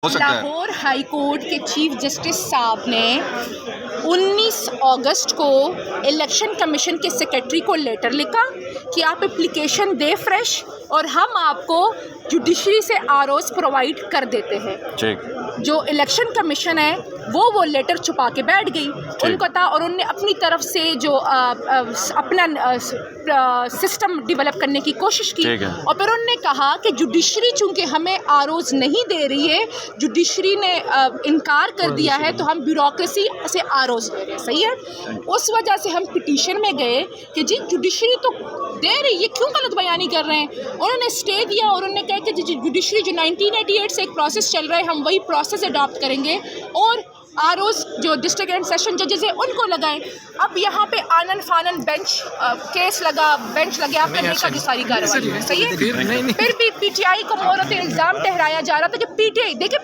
हो सकता है। लाहौर हाई कोर्ट के चीफ जस्टिस साहब ने 19 अगस्त को इलेक्शन कमीशन के सेक्रेटरी को लेटर लिखा कि आप एप्लीकेशन दें फ्रेश और हम आपको जुडिशरी से आरओज़ प्रोवाइड कर देते हैं। ठीक। जो इलेक्शन कमीशन है वो लेटर छुपा के बैठ गई, उनको था, और उनने अपनी तरफ से जो अपना सिस्टम डेवलप करने की कोशिश की, और फिर उन्होंने कहा कि जुडिशरी चूंकि हमें आरओज़ नहीं दे रही है, जुडिशरी ने इनकार कर दिया है, तो हम ब्यूरोक्रेसी से आरओज़ दे रहे हैं। सही है। उस वजह से हम पिटीशन में गए कि जी जुडिशरी तो दे रही है, क्यों गलत बयानी कर रहे हैं। उन्होंने स्टे दिया और उन्होंने कहा कि जुडिशरी जो 1988 से एक प्रोसेस चल रहा है, हम वही प्रोसेस अडॉप्ट करेंगे और आरओज़ जो डिस्ट्रिक्ट एंड सेशन जजेस है उनको लगाएं। अब यहाँ पे आनन फानन बेंच केस लगा, बेंच लगे, आप करने का भी सारी कार्रवाई है। सही है। फिर भी पीटीआई को मोहरत इल्ज़ाम ठहराया जा रहा था कि पीटीआई देखिए